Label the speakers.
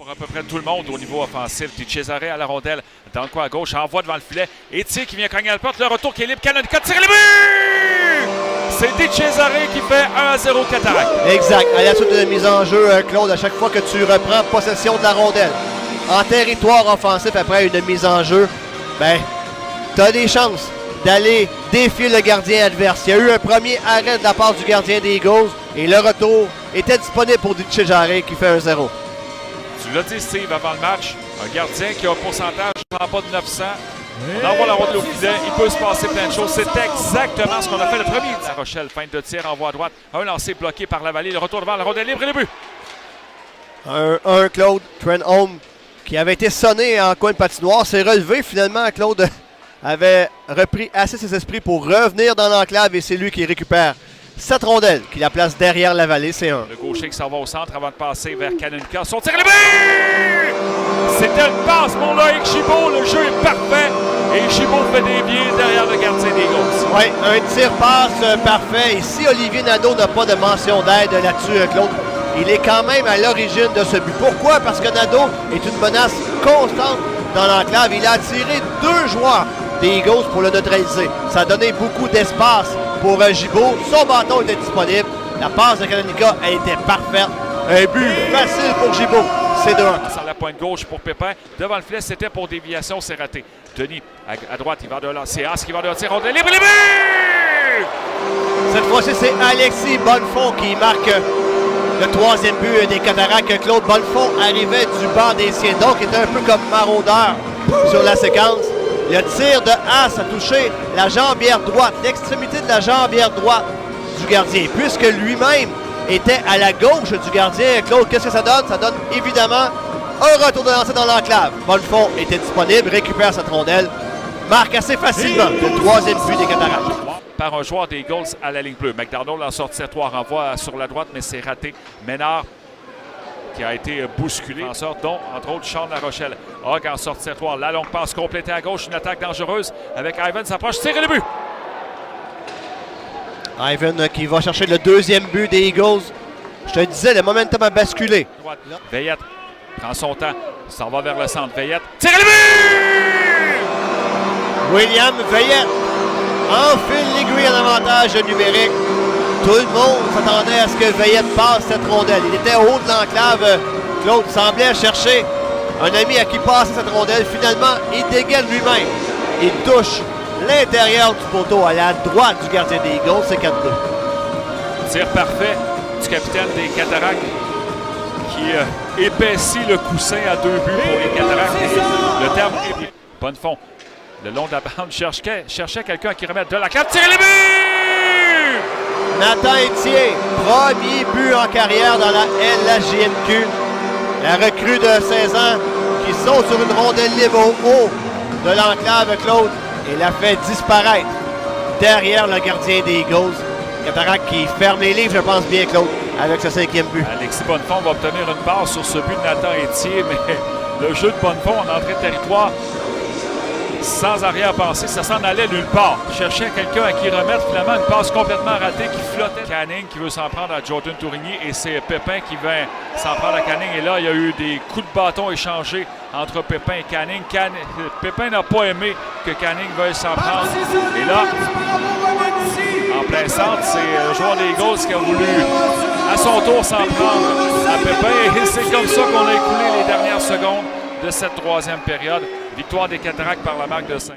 Speaker 1: Pour à peu près tout le monde au niveau offensif. Di Cesare à la rondelle dans le coin à gauche, envoie devant le filet. Etier qui vient cogner à la porte, le retour qui est libre. Canonica tire le but! C'est Di Cesare qui fait 1-0 Cataracte.
Speaker 2: Exact. À la suite de la mise en jeu, Claude, à chaque fois que tu reprends possession de la rondelle en territoire offensif après une mise en jeu, ben, tu as des chances d'aller défier le gardien adverse. Il y a eu un premier arrêt de la part du gardien des Eagles et le retour était disponible pour Di Cesare qui fait 1-0.
Speaker 1: Tu l'as dit, Steve, avant le match, un gardien qui a un pourcentage en bas de 900. On envoie la rondelle au filet, il peut se passer plein de choses. C'est exactement ce qu'on a fait le premier. La Rochelle, feinte de tir, envoie à droite. Un lancé bloqué par la Vallée, le retour devant la rondelle libre et le but.
Speaker 2: Un Claude Trenholm qui avait été sonné en coin de patinoire, s'est relevé finalement. Claude avait repris assez ses esprits pour revenir dans l'enclave et c'est lui qui récupère cette rondelle qui la place derrière la Vallée, c'est un.
Speaker 1: Le gaucher qui s'en va au centre avant de passer vers Canonica. Son tir, le but! C'était une passe pour Loïc Gibault. Le jeu est parfait et Gibault fait des biais derrière le gardien des Eagles.
Speaker 2: Oui, un tir-passe parfait. Ici, Olivier Nadeau n'a pas de mention d'aide là-dessus, Claude. Il est quand même à l'origine de ce but. Pourquoi? Parce que Nadeau est une menace constante dans l'enclave. Il a attiré 2 joueurs des Eagles pour le neutraliser. Ça a donné beaucoup d'espace pour Gibault. Son bâton était disponible. La passe de Canonica a été parfaite. Un but facile pour Gibault. C'est 2-1.
Speaker 1: Sur la pointe gauche pour Pépin. Devant le filet, c'était pour déviation. C'est raté. Denis, à droite, il va de lancer. As qui va de lancer. Rondelle libre. Le but!
Speaker 2: Cette fois-ci, c'est Alexis Bonnefond qui marque le 3e but des Cataractes. Claude Bonnefond arrivait du banc des siens. Donc, il était un peu comme maraudeur sur la séquence. Le tir de As a touché la jambière droite, l'extrémité de la jambière droite du gardien, puisque lui-même était à la gauche du gardien. Claude, qu'est-ce que ça donne? Ça donne évidemment un retour de lancer dans l'enclave. Bonnefond était disponible, récupère cette rondelle, marque assez facilement le 3e but des Cataractes.
Speaker 1: Par un joueur des Eagles à la ligne bleue. McDonald en sortie-toi renvoie sur la droite, mais c'est raté. Ménard qui a été bousculé, en sorte, dont, entre autres, Sean La Rochelle. Hogg en sortie-toi. La longue passe complétée à gauche, une attaque dangereuse avec Ivan s'approche, tire et le but.
Speaker 2: Ivan qui va chercher le 2e but des Eagles. Je te disais, le momentum a basculé.
Speaker 1: Veillette prend son temps, s'en va vers le centre. Veillette, tire et le but!
Speaker 2: William Veillette enfile l'aiguille en avantage numérique. Tout le monde s'attendait à ce que Veillette passe cette rondelle. Il était au haut de l'enclave. Claude semblait chercher un ami à qui passer cette rondelle. Finalement, il dégaine lui-même. Il touche l'intérieur du poteau à la droite du gardien des Eagles. C'est 4-2.
Speaker 1: Tir parfait du capitaine des Cataractes qui épaissit le coussin à 2 buts pour les Cataractes. Le terme est Bonnefond. Le long de la bande cherchait quelqu'un qui remette de la carte. Tire les buts!
Speaker 2: Nathan Etier, premier but en carrière dans la LHJMQ. La recrue de 16 ans qui saute sur une rondelle libre au haut de l'enclave, Claude, et la fait disparaître derrière le gardien des Eagles. Cataracte qui ferme les livres, je pense bien, Claude, avec ce 5e but.
Speaker 1: Alexis Bonnefond va obtenir une passe sur ce but de Nathan Etier, mais le jeu de Bonnefond en entrée de territoire, sans arrière-pensée, ça s'en allait nulle part. Il cherchait quelqu'un à qui remettre finalement une passe complètement ratée qui flottait. Canning qui veut s'en prendre à Jordan Tourigny et c'est Pépin qui vient s'en prendre à Canning. Et là, il y a eu des coups de bâton échangés entre Pépin et Canning. Pépin n'a pas aimé que Canning veuille s'en prendre. Et là, en plein centre, c'est le joueur des Eagles qui a voulu à son tour s'en prendre à Pépin. Et c'est comme ça qu'on a écoulé les dernières secondes de cette 3e période. Victoire des Cataractes par la marque de 5-2.